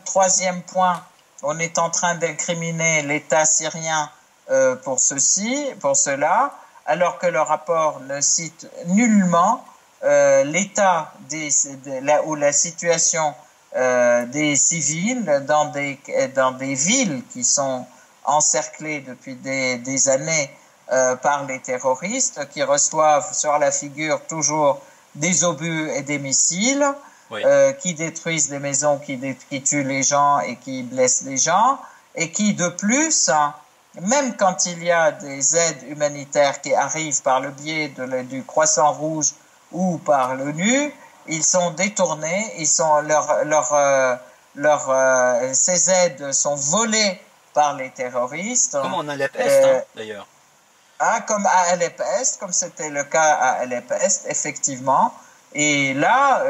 Troisième point, on est en train d'incriminer l'État syrien pour cela, alors que le rapport ne cite nullement l'état ou la situation des civils dans des villes qui sont encerclées depuis des années par les terroristes, qui reçoivent sur la figure toujours des obus et des missiles, oui. Qui détruisent des maisons, qui tuent les gens et qui blessent les gens, et qui de plus, même quand il y a des aides humanitaires qui arrivent par le biais du Croissant Rouge ou par l'ONU, ils sont détournés, ces aides sont volées par les terroristes. Comme en Alep-Est, d'ailleurs. Comme à Alep-Est, comme c'était le cas à Alep-Est, effectivement. Et là,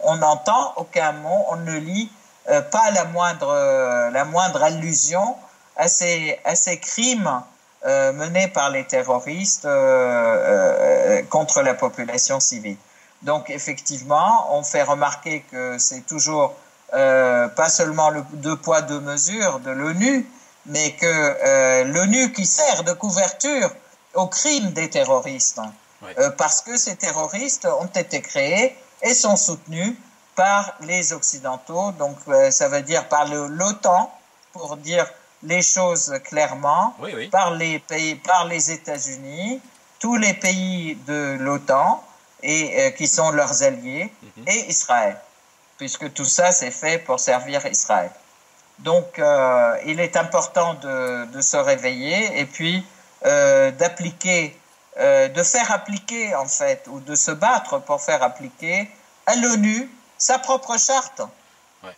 on n'entend aucun mot, on ne lit pas la moindre allusion à ces crimes menés par les terroristes contre la population civile. Donc, effectivement, on fait remarquer que c'est toujours pas seulement le deux poids, deux mesures de l'ONU, mais que l'ONU qui sert de couverture aux crimes des terroristes, oui. Parce que ces terroristes ont été créés et sont soutenus par les Occidentaux, donc ça veut dire par l'OTAN, pour dire les choses clairement, oui, oui. par les États-Unis, tous les pays de l'OTAN et qui sont leurs alliés, et Israël, puisque tout ça c'est fait pour servir Israël. Donc il est important de se réveiller et puis de faire appliquer en fait, ou de se battre pour faire appliquer à l'ONU sa propre charte. Ouais.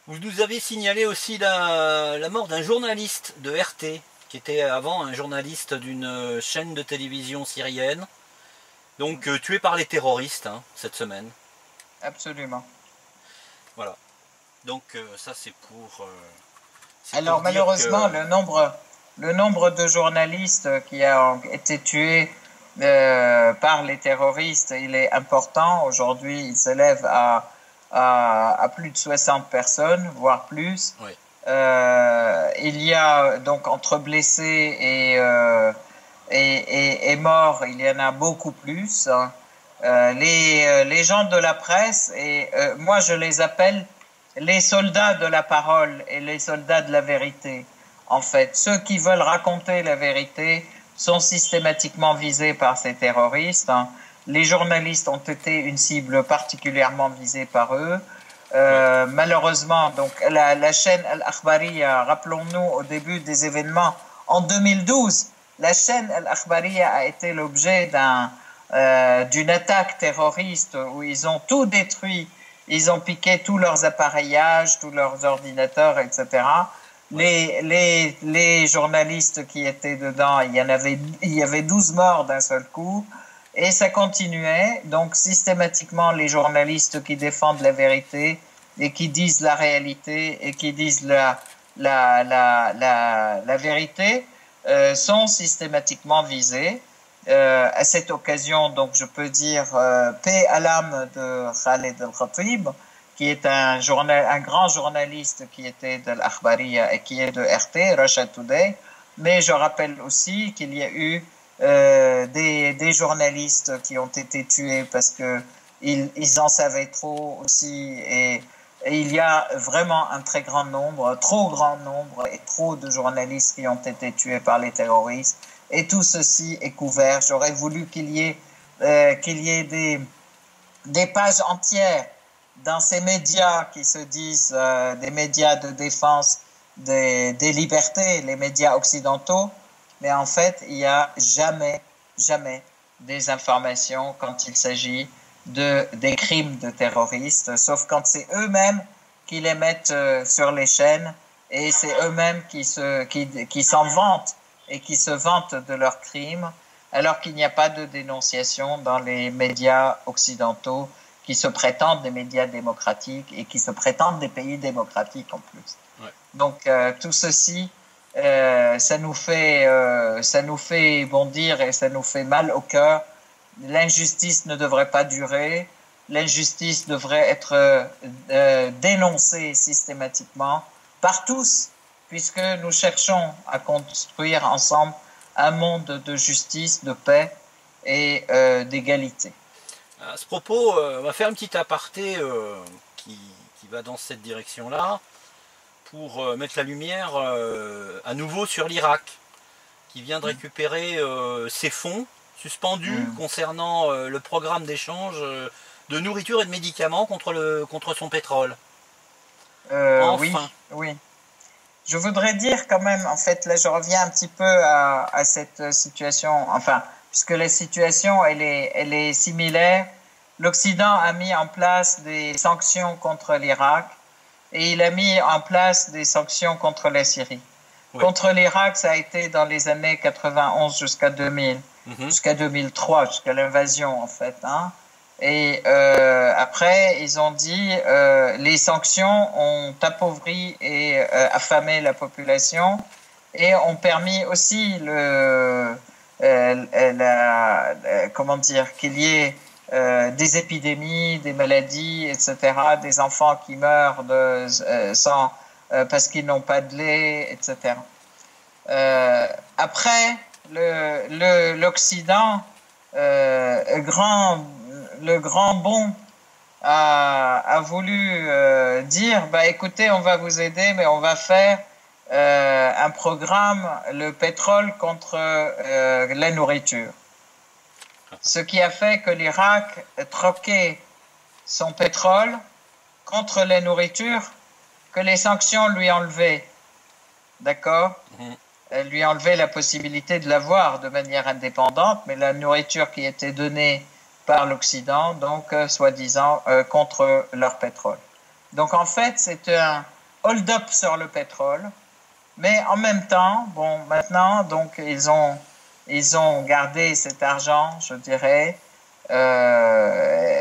Vous nous avez signalé aussi la mort d'un journaliste de RT, qui était avant un journaliste d'une chaîne de télévision syrienne, donc tué par les terroristes cette semaine. Absolument. Voilà. Donc ça c'est pour... Alors malheureusement, le nombre de journalistes qui ont été tués par les terroristes, il est important. Aujourd'hui, il s'élève à plus de 60 personnes, voire plus. Oui. Il y a donc entre blessés et morts, il y en a beaucoup plus. Les gens de la presse, et moi je les appelle les soldats de la parole et les soldats de la vérité. En fait, ceux qui veulent raconter la vérité sont systématiquement visés par ces terroristes. Les journalistes ont été une cible particulièrement visée par eux. Malheureusement, donc la chaîne Al-Akhbariya, rappelons-nous au début des événements en 2012, la chaîne Al-Akhbariya a été l'objet d'une attaque terroriste où ils ont tout détruit. Ils ont piqué tous leurs appareillages, tous leurs ordinateurs, etc. Les journalistes qui étaient dedans, il y avait 12 morts d'un seul coup. Et ça continuait. Donc, systématiquement, les journalistes qui défendent la vérité et qui disent la réalité et qui disent la vérité sont systématiquement visés. À cette occasion, donc, je peux dire paix à l'âme de Khaled El-Khatib, qui est un grand journaliste qui était de l'Akhbariya et qui est de RT, Russia Today. Mais je rappelle aussi qu'il y a eu des journalistes qui ont été tués parce que ils en savaient trop aussi, et il y a vraiment un très grand nombre, trop grand nombre et trop de journalistes qui ont été tués par les terroristes, et tout ceci est couvert. J'aurais voulu qu'il y ait des pages entières dans ces médias qui se disent des médias de défense des libertés, les médias occidentaux. Mais en fait, il n'y a jamais des informations quand il s'agit des crimes de terroristes, sauf quand c'est eux-mêmes qui les mettent sur les chaînes, et c'est eux-mêmes qui s'en vantent et qui se vantent de leurs crimes, alors qu'il n'y a pas de dénonciation dans les médias occidentaux qui se prétendent des médias démocratiques et qui se prétendent des pays démocratiques en plus. Ouais. Donc tout ceci... ça nous fait bondir et ça nous fait mal au cœur. L'injustice ne devrait pas durer. l'injustice devrait être dénoncée systématiquement par tous, puisque nous cherchons à construire ensemble un monde de justice, de paix et d'égalité. À ce propos, on va faire un petit aparté qui va dans cette direction-là, pour mettre la lumière à nouveau sur l'Irak, qui vient de récupérer ses fonds suspendus concernant le programme d'échange de nourriture et de médicaments contre son pétrole. Enfin. Oui. Je voudrais dire quand même, en fait, là je reviens un petit peu à cette situation, enfin, puisque la situation elle est similaire. L'Occident a mis en place des sanctions contre l'Irak et il a mis en place des sanctions contre la Syrie. Oui. Contre l'Irak, ça a été dans les années 91 jusqu'à 2000, jusqu'à 2003, jusqu'à l'invasion en fait. Hein. Et après, ils ont dit les sanctions ont appauvri et affamé la population et ont permis aussi comment dire, qu'il y ait des épidémies, des maladies, etc., des enfants qui meurent parce qu'ils n'ont pas de lait, etc. Après, l'Occident, le grand bond a voulu dire, bah, écoutez, on va vous aider, mais on va faire un programme, le pétrole contre la nourriture. Ce qui a fait que l'Irak troquait son pétrole contre la nourriture que les sanctions lui enlevaient. D'accord ? Elles lui enlevaient la possibilité de l'avoir de manière indépendante, mais la nourriture qui était donnée par l'Occident, donc soi-disant contre leur pétrole. Donc en fait, c'est un hold-up sur le pétrole, mais en même temps, bon, maintenant, donc ils ont gardé cet argent, je dirais,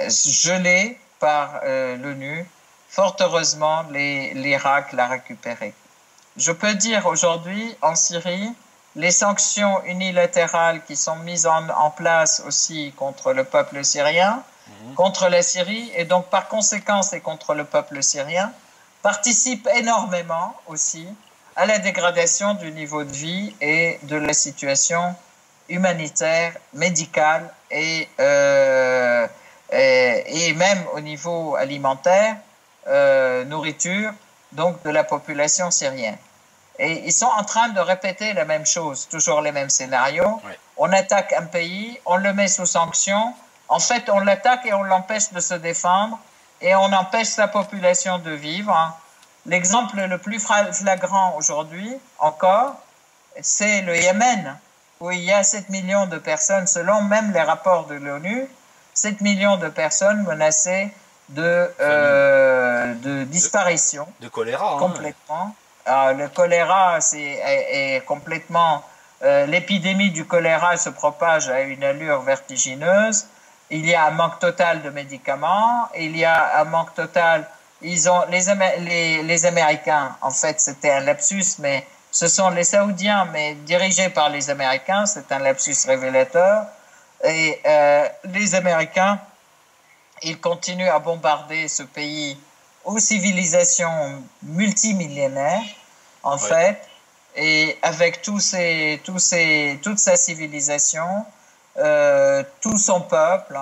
gelé par l'ONU. Fort heureusement, l'Irak l'a récupéré. Je peux dire aujourd'hui, en Syrie, les sanctions unilatérales qui sont mises en place aussi contre le peuple syrien, contre la Syrie, et donc par conséquent, et contre le peuple syrien, participent énormément aussi à la dégradation du niveau de vie et de la situation humanitaire, médicale et même au niveau alimentaire, nourriture, donc de la population syrienne. Et ils sont en train de répéter la même chose, toujours les mêmes scénarios. Oui. On attaque un pays, on le met sous sanction. En fait, on l'attaque et on l'empêche de se défendre et on empêche sa population de vivre. L'exemple le plus flagrant aujourd'hui, encore, c'est le Yémen, où il y a 7 millions de personnes, selon même les rapports de l'ONU, 7 millions de personnes menacées de disparition. De choléra. Complètement. Le choléra est complètement... l'épidémie du choléra se propage à une allure vertigineuse. Il y a un manque total de médicaments. Il y a un manque total... les Américains, en fait, c'était un lapsus, mais ce sont les Saoudiens, mais dirigés par les Américains. C'est un lapsus révélateur. Et les Américains, ils continuent à bombarder ce pays aux civilisations multimillénaires, en fait, et avec toute sa civilisation, tout son peuple,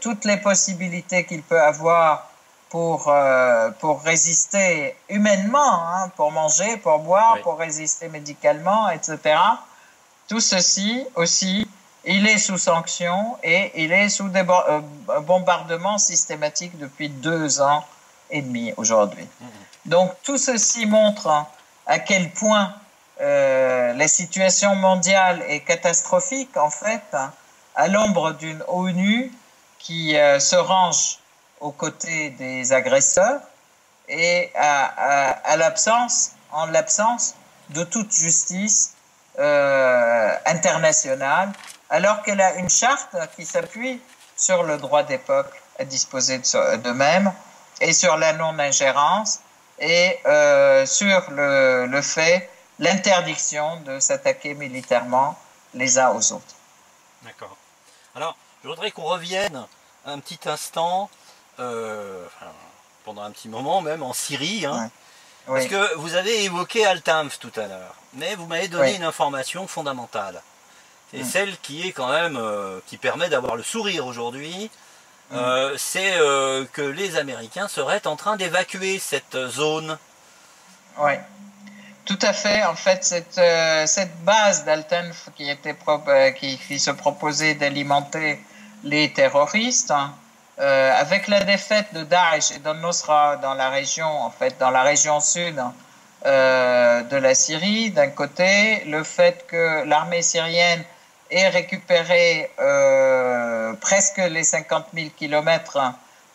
toutes les possibilités qu'il peut avoir pour résister humainement, pour manger, pour boire, pour résister médicalement, etc. Tout ceci aussi, il est sous sanction et il est sous des bombardements systématiques depuis 2 ans et demi aujourd'hui. Donc tout ceci montre à quel point la situation mondiale est catastrophique en fait, à l'ombre d'une ONU qui se range aux côtés des agresseurs et en l'absence de toute justice internationale, alors qu'elle a une charte qui s'appuie sur le droit des peuples à disposer d'eux-mêmes et sur la non-ingérence et sur le fait, l'interdiction de s'attaquer militairement les uns aux autres. D'accord. Alors, je voudrais qu'on revienne un petit instant, enfin, pendant un petit moment même, en Syrie, hein, parce que vous avez évoqué Al-Tanf tout à l'heure, mais vous m'avez donné une information fondamentale. C'est celle qui est quand même, qui permet d'avoir le sourire aujourd'hui, c'est que les Américains seraient en train d'évacuer cette zone. Oui, tout à fait. En fait, cette base d'Al-Tanf qui se proposait d'alimenter les terroristes, avec la défaite de Daesh et d'Al-Nusra dans la région, en fait, dans la région sud de la Syrie, d'un côté, le fait que l'armée syrienne ait récupéré presque les 50 000 kilomètres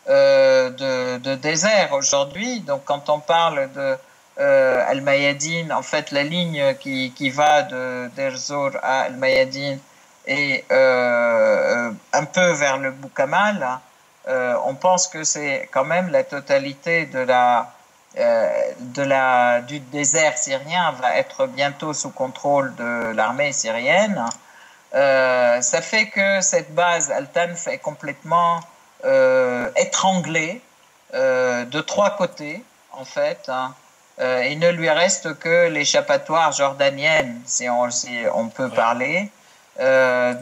de désert aujourd'hui. Donc, quand on parle de Al-Mayadin, en fait, la ligne qui va de Deir Zor à Al-Mayadin et un peu vers le Boukamal, on pense que c'est quand même la totalité du désert syrien va être bientôt sous contrôle de l'armée syrienne. Ça fait que cette base Al-Tanf est complètement étranglée de trois côtés, en fait. Il ne lui reste que l'échappatoire jordanienne, si on peut parler.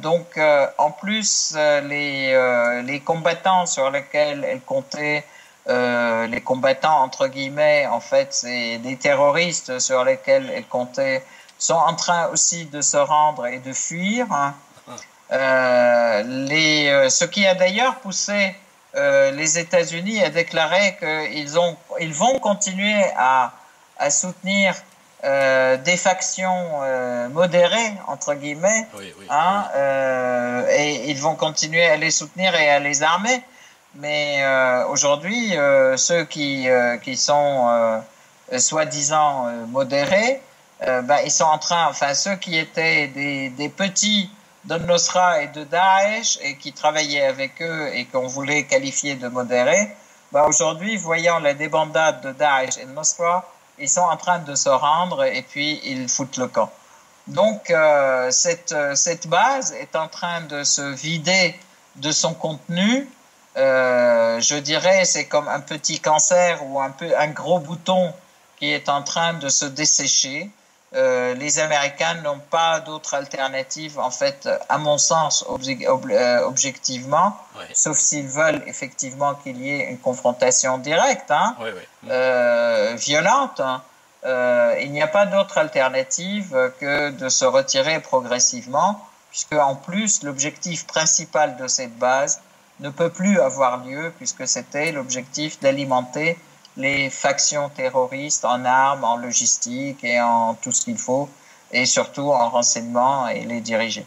Donc, en plus, les combattants sur lesquels elle comptait, les combattants entre guillemets, en fait, c'est des terroristes sur lesquels elle comptait, sont en train aussi de se rendre et de fuir. Ce qui a d'ailleurs poussé les États-Unis à déclarer qu'ils vont continuer à soutenir des factions modérées, entre guillemets, et ils vont continuer à les soutenir et à les armer. Mais aujourd'hui, ceux qui sont soi-disant modérés, ils sont en train, enfin ceux qui étaient des petits d'Al-Nusra et de Daesh et qui travaillaient avec eux et qu'on voulait qualifier de modérés, aujourd'hui, voyant la débandade de Daesh et de Nusra, ils sont en train de se rendre et puis ils foutent le camp. Donc cette base est en train de se vider de son contenu. Je dirais c'est comme un petit cancer ou un gros bouton qui est en train de se dessécher. Les Américains n'ont pas d'autre alternative, en fait, à mon sens, objectivement, sauf s'ils veulent effectivement qu'il y ait une confrontation directe, violente. Il n'y a pas d'autre alternative que de se retirer progressivement, puisque en plus, l'objectif principal de cette base ne peut plus avoir lieu, puisque c'était l'objectif d'alimenter les factions terroristes en armes, en logistique et en tout ce qu'il faut, et surtout en renseignement et les diriger.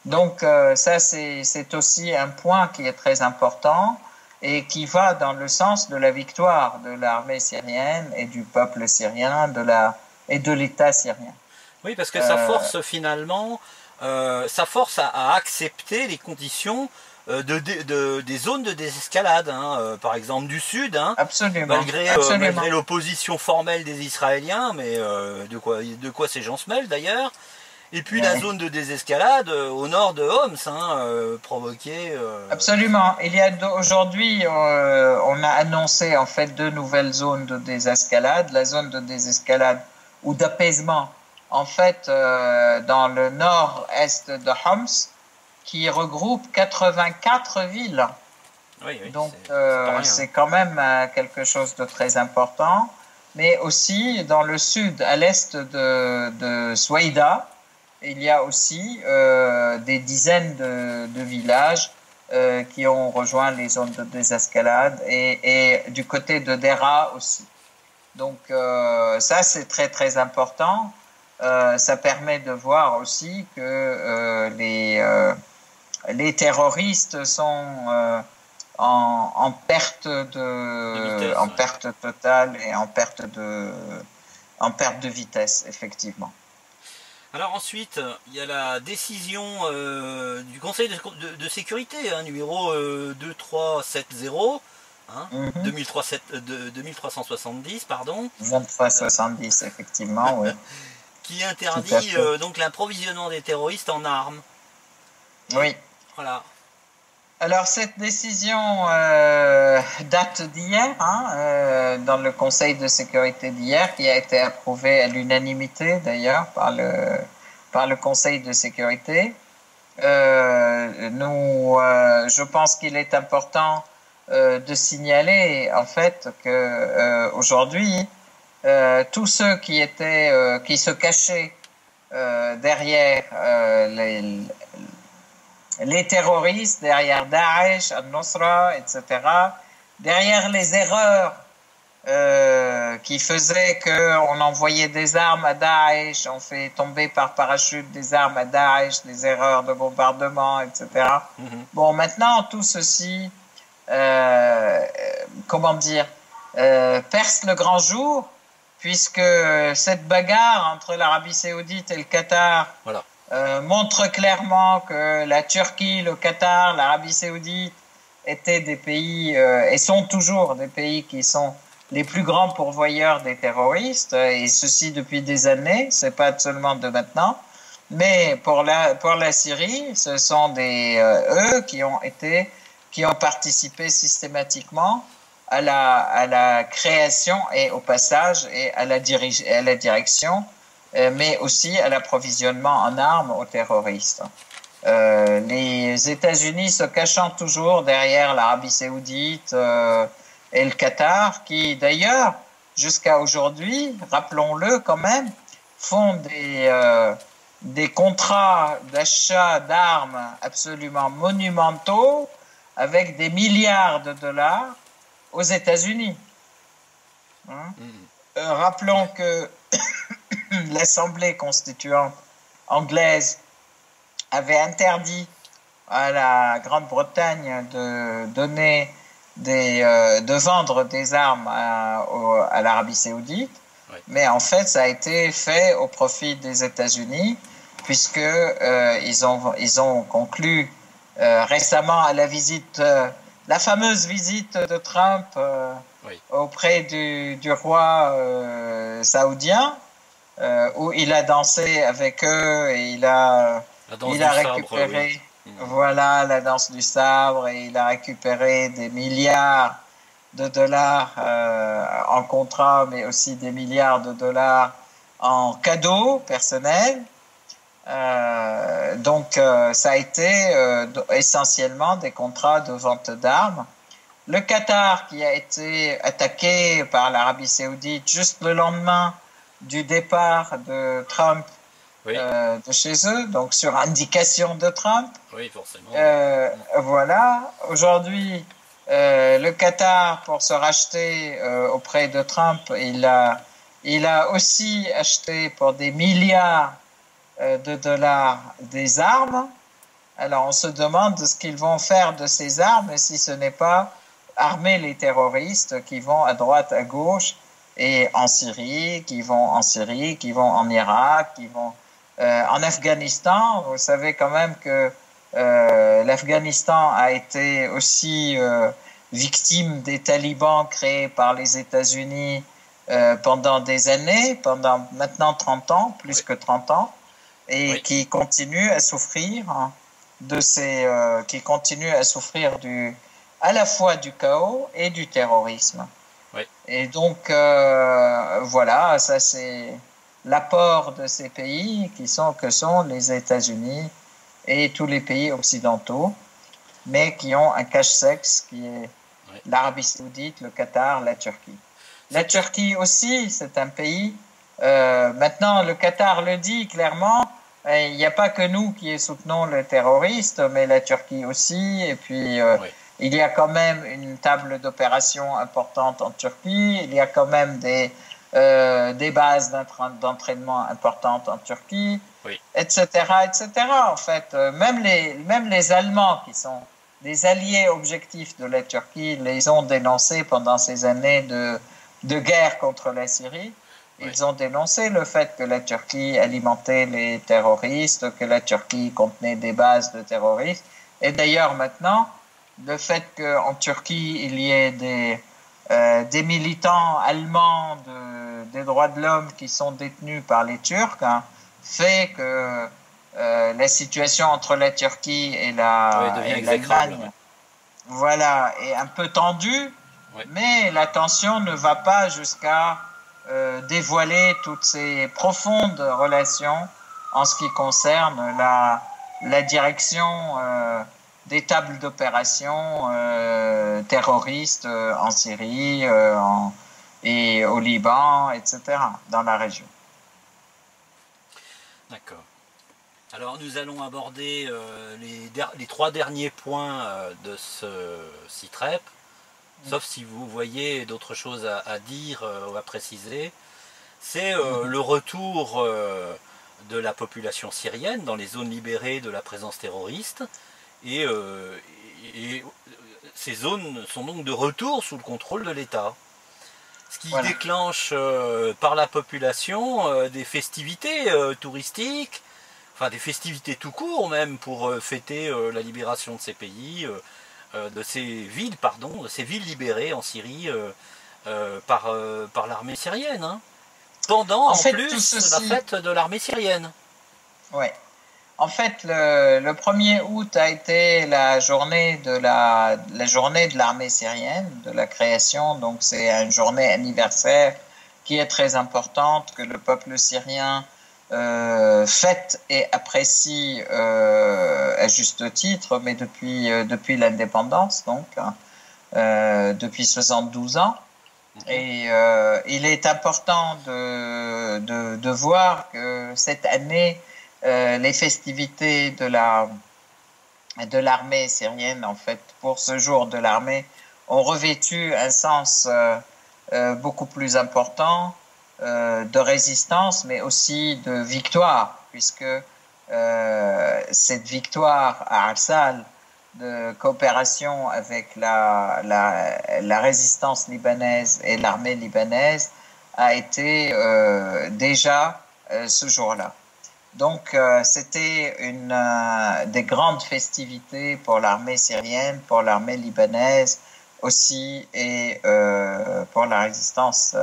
Donc ça, c'est aussi un point qui est très important et qui va dans le sens de la victoire de l'armée syrienne et du peuple syrien et de l'État syrien. Oui, parce que ça force finalement, ça force à accepter les conditions des zones de désescalade, par exemple du sud, malgré l'opposition formelle des Israéliens, mais de quoi ces gens se mêlent d'ailleurs. Et puis la zone de désescalade au nord de Homs, provoquée. Absolument. Aujourd'hui, on a annoncé en fait 2 nouvelles zones de désescalade. La zone de désescalade ou d'apaisement, en fait, dans le nord-est de Homs, qui regroupe 84 villes. Donc c'est quand même quelque chose de très important. Mais aussi dans le sud, à l'est de Souaïda, il y a aussi des dizaines de villages qui ont rejoint les zones de désescalade et du côté de Dera aussi. Donc ça c'est très très important. Ça permet de voir aussi que les terroristes sont en perte vitesse, en perte totale et en perte de vitesse, effectivement. Alors ensuite, il y a la décision du Conseil de sécurité, numéro 2370, 2370, pardon. 2370, effectivement, oui. Qui interdit donc l'approvisionnement des terroristes en armes. Oui. Voilà. Alors, cette décision date d'hier, hein, dans le Conseil de sécurité d'hier, qui a été approuvée à l'unanimité d'ailleurs par le Conseil de sécurité. Je pense qu'il est important de signaler en fait que aujourd'hui, tous ceux qui se cachaient derrière les terroristes, derrière Daesh, Al-Nusra, etc., derrière les erreurs qui faisaient qu'on envoyait des armes à Daesh, on fait tomber par parachute des armes à Daesh, des erreurs de bombardement, etc. Bon, maintenant, tout ceci, perce le grand jour, puisque cette bagarre entre l'Arabie Saoudite et le Qatar montre clairement que la Turquie, le Qatar, l'Arabie Saoudite étaient des pays et sont toujours des pays qui sont les plus grands pourvoyeurs des terroristes, et ceci depuis des années, c'est pas seulement de maintenant. Mais pour la Syrie, ce sont eux qui ont participé systématiquement à la création et au passage et à la direction, mais aussi à l'approvisionnement en armes aux terroristes. Les États-Unis se cachant toujours derrière l'Arabie Saoudite et le Qatar, qui d'ailleurs, jusqu'à aujourd'hui, rappelons-le quand même, font des contrats d'achat d'armes absolument monumentaux avec des milliards de dollars aux États-Unis. Rappelons que l'Assemblée constituante anglaise avait interdit à la Grande-Bretagne de vendre des armes à l'Arabie Saoudite, mais en fait ça a été fait au profit des États-Unis, puisque ils ont conclu récemment à la fameuse visite de Trump auprès du roi saoudien, où il a dansé avec eux et il a récupéré la danse du sabre, et il a récupéré des milliards de dollars en contrat, mais aussi des milliards de dollars en cadeaux personnels. Donc ça a été essentiellement des contrats de vente d'armes. Le Qatar, qui a été attaqué par l'Arabie Saoudite juste le lendemain du départ de Trump de chez eux, donc sur indication de Trump. Oui, forcément. Voilà. Aujourd'hui, le Qatar, pour se racheter auprès de Trump, il a aussi acheté pour des milliards de dollars des armes. Alors on se demande ce qu'ils vont faire de ces armes, et si ce n'est pas armer les terroristes qui vont à droite, à gauche, et qui vont en Irak, qui vont en Afghanistan. Vous savez quand même que l'Afghanistan a été aussi victime des talibans créés par les États-Unis pendant des années, pendant maintenant 30 ans, plus que 30 ans, et qui continue à souffrir à la fois du chaos et du terrorisme. Et donc voilà, ça c'est l'apport de ces pays que sont les États-Unis et tous les pays occidentaux, mais qui ont un cache-sexe qui est l'Arabie Saoudite, le Qatar, la Turquie. La Turquie aussi, c'est un pays. Maintenant, le Qatar le dit clairement. Il n'y a pas que nous qui soutenons les terroristes, mais la Turquie aussi. Et puis, il y a quand même une table d'opération importante en Turquie. Il y a quand même des bases d'entraînement importantes en Turquie, etc., etc. En fait, même les Allemands, qui sont des alliés objectifs de la Turquie, les ont dénoncés pendant ces années de guerre contre la Syrie. Ils ont dénoncé le fait que la Turquie alimentait les terroristes, que la Turquie contenait des bases de terroristes. Et d'ailleurs maintenant, le fait qu'en Turquie, il y ait des militants allemands des droits de l'homme qui sont détenus par les Turcs, fait que la situation entre la Turquie et l'Allemagne voilà, est un peu tendue, Ouais. mais la tension ne va pas jusqu'à dévoiler toutes ces profondes relations en ce qui concerne la direction des tables d'opération terroristes en Syrie et au Liban, etc., dans la région. D'accord. Alors nous allons aborder les 3 derniers points de ce CITREP, sauf si vous voyez d'autres choses à dire ou à préciser. C'est le retour de la population syrienne dans les zones libérées de la présence terroriste. Et, et ces zones sont donc de retour sous le contrôle de l'État. Ce qui Voilà. déclenche par la population des festivités touristiques, enfin des festivités tout court même pour fêter la libération de ces pays, de ces villes, pardon, de ces villes libérées en Syrie par l'armée syrienne. Hein. Pendant En en fait, plus tout la ceci, fête de l'armée syrienne. ouais. En fait, le 1er août a été la journée de l'armée syrienne, de la création. Donc, c'est une journée anniversaire qui est très importante, que le peuple syrien fête et apprécie à juste titre, mais depuis l'indépendance, donc, depuis 72 ans. Et il est important de voir que cette année, les festivités de l'armée syrienne, en fait, pour ce jour de l'armée, ont revêtu un sens beaucoup plus important de résistance, mais aussi de victoire, puisque cette victoire à Arsal, de coopération avec la résistance libanaise et l'armée libanaise, a été déjà ce jour-là. Donc, c'était des grandes festivités pour l'armée syrienne, pour l'armée libanaise aussi, et pour la résistance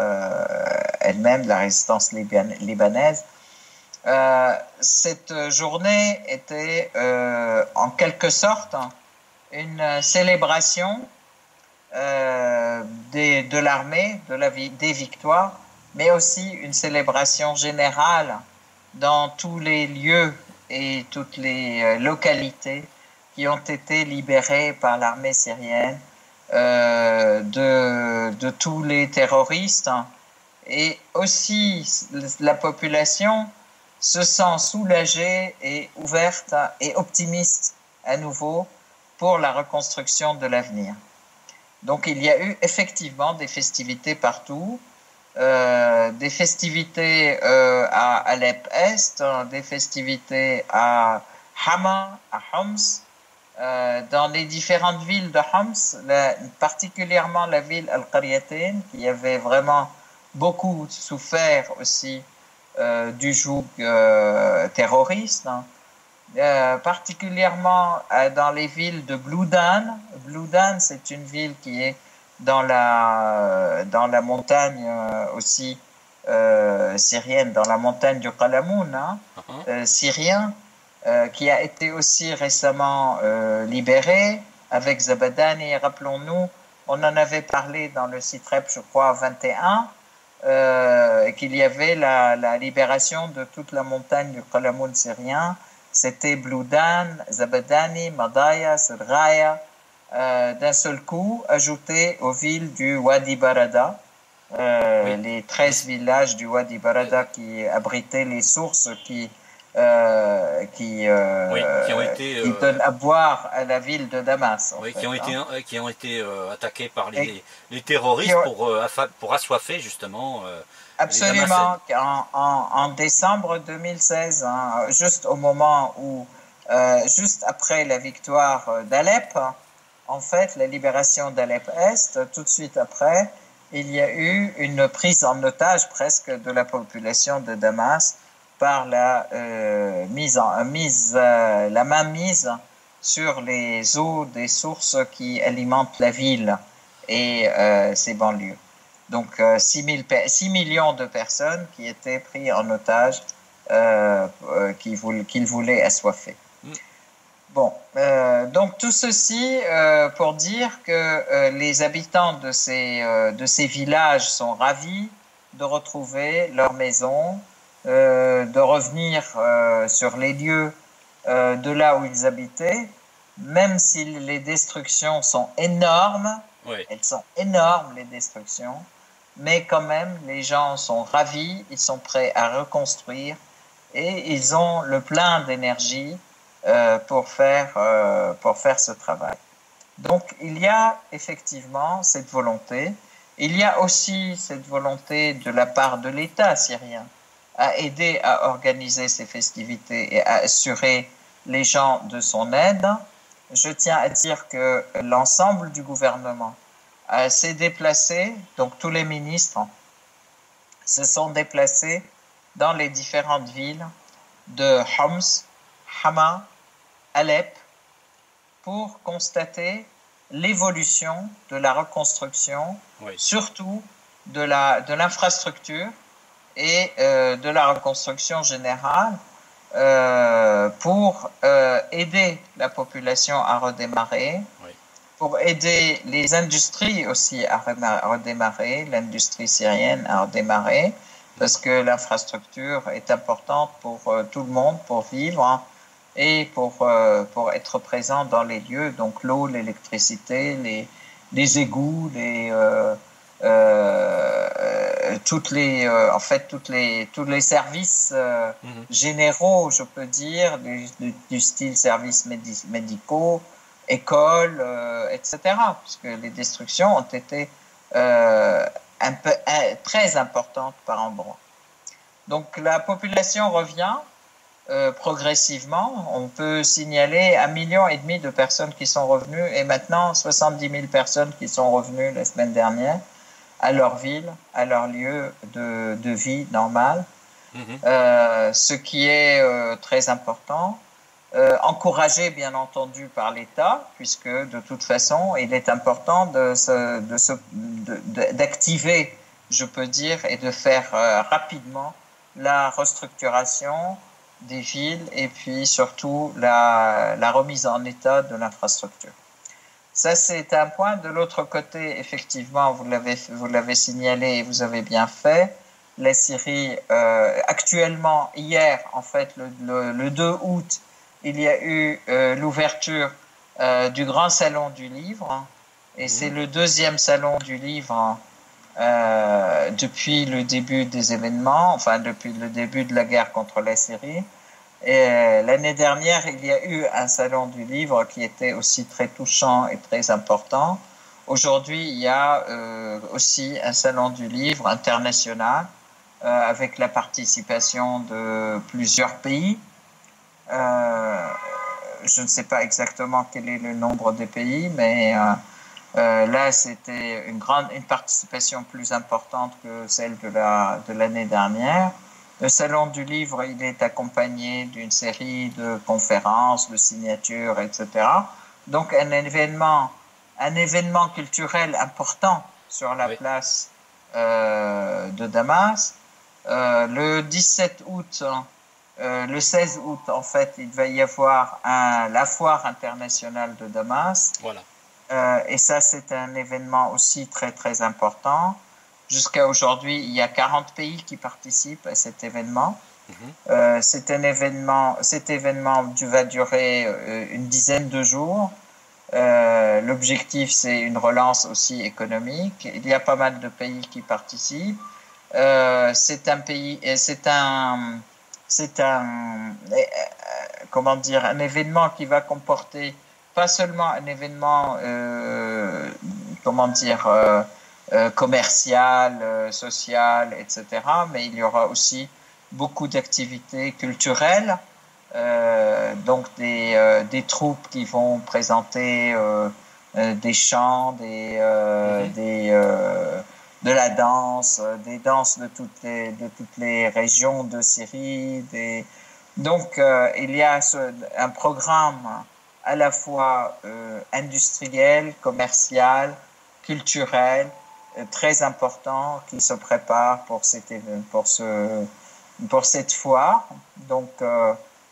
elle-même, la résistance libanaise. Cette journée était en quelque sorte une célébration de l'armée, des victoires, mais aussi une célébration générale dans tous les lieux et toutes les localités qui ont été libérées par l'armée syrienne de tous les terroristes. Et aussi, la population se sent soulagée et ouverte et optimiste à nouveau pour la reconstruction de l'avenir. Donc, il y a eu effectivement des festivités partout. Des festivités à Alep-Est, des festivités à Hama, à Homs, dans les différentes villes de Homs, particulièrement la ville Al-Qaryatin, qui avait vraiment beaucoup souffert aussi du joug terroriste, hein. Particulièrement dans les villes de Bloudan. Bloudan, c'est une ville qui est dans la montagne aussi syrienne, dans la montagne du Qalamoun, hein, syrien, qui a été aussi récemment libéré avec Zabadani. Rappelons-nous, on en avait parlé dans le CITREP, je crois, 21, qu'il y avait la libération de toute la montagne du Qalamoun syrien. C'était Bloudan, Zabadani, Madaya, Sedraya, d'un seul coup ajouté aux villes du Wadi Barada, oui. Les 13 villages du Wadi Barada qui abritaient les sources qui donnent à boire à la ville de Damas. Oui, en fait, qui ont été attaqués par les terroristes pour assoiffer justement. Absolument, en décembre 2016, hein, juste au moment où, juste après la victoire d'Alep, en fait, la libération d'Alep-Est, tout de suite après, il y a eu une prise en otage presque de la population de Damas par la mainmise sur les eaux des sources qui alimentent la ville et ses banlieues. Donc 6 millions de personnes qui étaient prises en otage, qu'ils voulaient assoiffer. Bon, donc tout ceci pour dire que les habitants de ces villages sont ravis de retrouver leur maison, de revenir sur les lieux de là où ils habitaient, même si les destructions sont énormes, Oui. elles sont énormes les destructions, mais quand même les gens sont ravis, ils sont prêts à reconstruire et ils ont le plein d'énergie pour faire ce travail. Donc il y a effectivement cette volonté. Il y a aussi cette volonté de la part de l'État syrien à aider à organiser ces festivités et à assurer les gens de son aide. Je tiens à dire que l'ensemble du gouvernement s'est déplacé, donc tous les ministres se sont déplacés dans les différentes villes de Homs, Hama, Alep, pour constater l'évolution de la reconstruction, Oui. surtout de l'infrastructure et de la reconstruction générale, pour aider la population à redémarrer, Oui. pour aider les industries aussi à redémarrer, l'industrie syrienne à redémarrer, parce que l'infrastructure est importante pour tout le monde, pour vivre, hein, et pour être présent dans les lieux, donc l'eau, l'électricité, les égouts, en fait, tous les services généraux, je peux dire, du style services médicaux, écoles, etc., puisque les destructions ont été très importantes par endroits. Donc la population revient progressivement. On peut signaler 1,5 million de personnes qui sont revenues et maintenant 70 000 personnes qui sont revenues la semaine dernière à leur ville, à leur lieu de vie normal, ce qui est très important. Encouragé bien entendu par l'État, puisque de toute façon il est important d'activer, je peux dire, et de faire rapidement la restructuration des villes et puis surtout la remise en état de l'infrastructure. Ça, c'est un point. De l'autre côté, effectivement, vous l'avez signalé et vous avez bien fait. La Syrie, actuellement, hier, en fait, le 2 août, il y a eu l'ouverture du grand salon du livre. Et c'est le deuxième salon du livre depuis le début des événements, enfin depuis le début de la guerre contre la Syrie. Et l'année dernière, il y a eu un salon du livre qui était aussi très touchant et très important. Aujourd'hui, il y a aussi un salon du livre international avec la participation de plusieurs pays. Je ne sais pas exactement quel est le nombre de pays, mais là, c'était une participation plus importante que celle de l'année dernière. Le Salon du Livre, il est accompagné d'une série de conférences, de signatures, etc. Donc, un événement culturel important sur la place de Damas. Le 17 août, le 16 août, en fait, il va y avoir la foire internationale de Damas. Voilà. Et ça, c'est un événement aussi très, très important. Jusqu'à aujourd'hui, il y a 40 pays qui participent à cet événement. Cet événement va durer une dizaine de jours. L'objectif, c'est une relance aussi économique. Il y a pas mal de pays qui participent. C'est un événement qui va comporter pas seulement un événement, commercial, social, etc., mais il y aura aussi beaucoup d'activités culturelles, donc des troupes qui vont présenter des chants, de la danse, des danses de toutes les régions de Syrie. Donc, il y a un programme à la fois industriel, commercial, culturel, très important qui se prépare pour cette foire. Donc,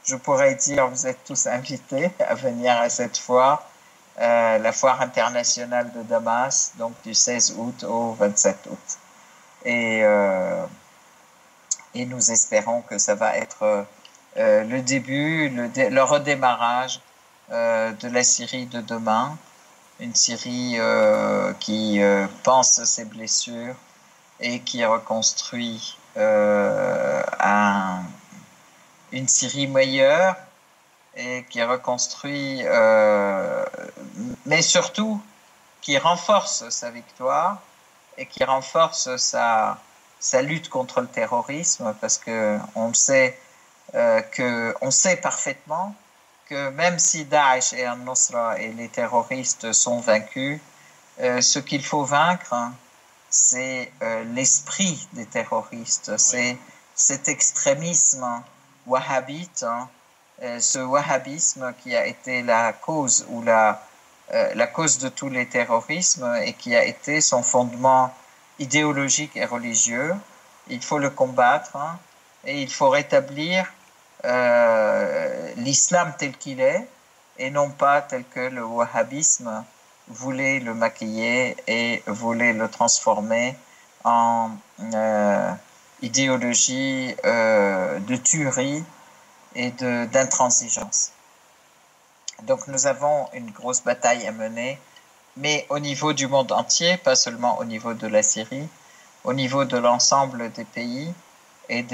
je pourrais dire, vous êtes tous invités à venir à cette foire, la foire internationale de Damas, donc du 16 août au 27 août. Et nous espérons que ça va être le début, le redémarrage de la Syrie de demain, une Syrie qui pense ses blessures et qui reconstruit une Syrie meilleure et qui reconstruit, mais surtout qui renforce sa victoire et qui renforce sa lutte contre le terrorisme, parce que on sait parfaitement que même si Daesh et Al-Nusra et les terroristes sont vaincus, ce qu'il faut vaincre, c'est l'esprit des terroristes, oui. C'est cet extrémisme wahhabite, ce wahhabisme qui a été la cause ou la cause de tous les terrorismes et qui a été son fondement idéologique et religieux. Il faut le combattre et il faut rétablir l'islam tel qu'il est et non pas tel que le wahhabisme voulait le maquiller et voulait le transformer en idéologie de tuerie et d'intransigeance. Donc nous avons une grosse bataille à mener, mais au niveau du monde entier, pas seulement au niveau de la Syrie, au niveau de l'ensemble des pays et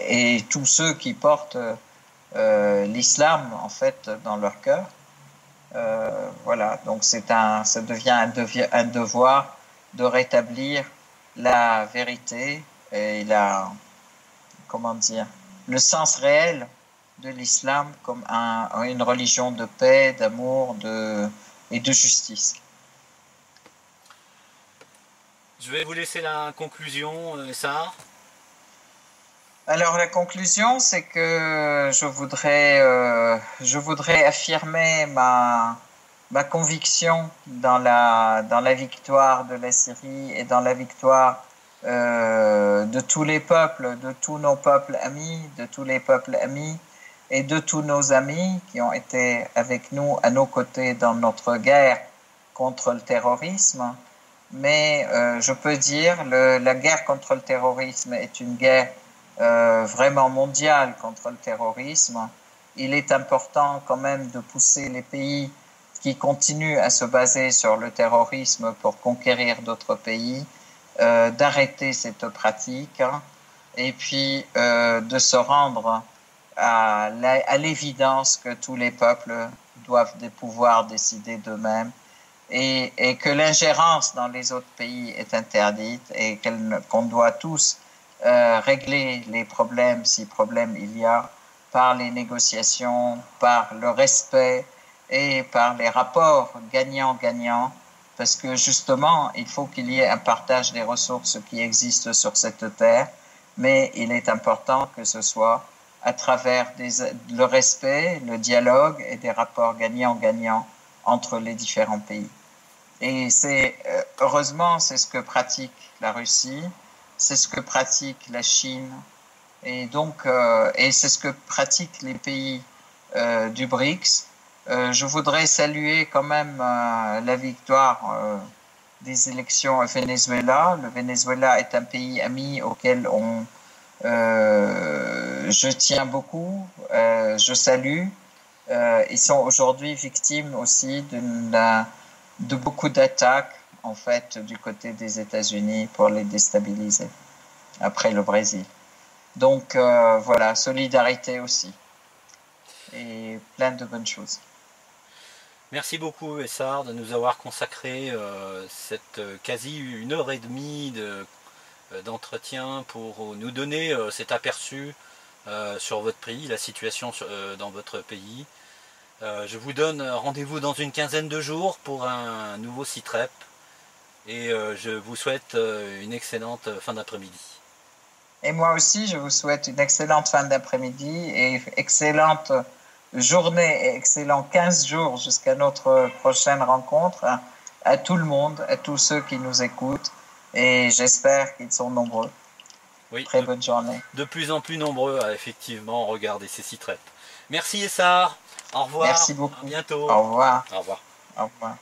et tous ceux qui portent l'islam en fait dans leur cœur. Voilà, donc ça devient un devoir de rétablir la vérité et le sens réel de l'islam comme une religion de paix, d'amour et de justice. Je vais vous laisser la conclusion, Sarah. Alors la conclusion, c'est que je voudrais affirmer ma conviction dans la victoire de la Syrie et dans la victoire de tous les peuples, de tous nos peuples amis, de tous les peuples amis et de tous nos amis qui ont été avec nous, à nos côtés dans notre guerre contre le terrorisme. Mais je peux dire la guerre contre le terrorisme est une guerre vraiment mondiale contre le terrorisme. Il est important quand même de pousser les pays qui continuent à se baser sur le terrorisme pour conquérir d'autres pays, d'arrêter cette pratique et puis de se rendre à l'évidence que tous les peuples doivent pouvoir décider d'eux-mêmes et que l'ingérence dans les autres pays est interdite et qu'on doit tous régler les problèmes, si problème il y a, par les négociations, par le respect et par les rapports gagnant-gagnant, parce que justement, il faut qu'il y ait un partage des ressources qui existent sur cette terre, mais il est important que ce soit à travers le respect, le dialogue et des rapports gagnant-gagnant entre les différents pays. Et heureusement, c'est ce que pratique la Russie, c'est ce que pratique la Chine, et donc et c'est ce que pratiquent les pays du BRICS. Je voudrais saluer quand même la victoire des élections au Venezuela. Le Venezuela est un pays ami auquel je tiens beaucoup, je salue. Ils sont aujourd'hui victimes aussi de beaucoup d'attaques en fait du côté des États-Unis pour les déstabiliser après le Brésil. Donc voilà, solidarité aussi et plein de bonnes choses. Merci beaucoup Essar de nous avoir consacré cette quasi 1h30 d'entretien pour nous donner cet aperçu sur votre pays, la situation dans votre pays. Je vous donne rendez-vous dans une quinzaine de jours pour un nouveau SITREP et je vous souhaite une excellente fin d'après-midi. Et moi aussi, je vous souhaite une excellente fin d'après-midi et excellente journée et excellent 15 jours jusqu'à notre prochaine rencontre à tout le monde, à tous ceux qui nous écoutent et j'espère qu'ils sont nombreux. Oui, Très bonne journée. de plus en plus nombreux à effectivement regarder ces sites web. Merci Essar, au revoir, Merci à beaucoup. bientôt, Au revoir. au revoir. Au revoir.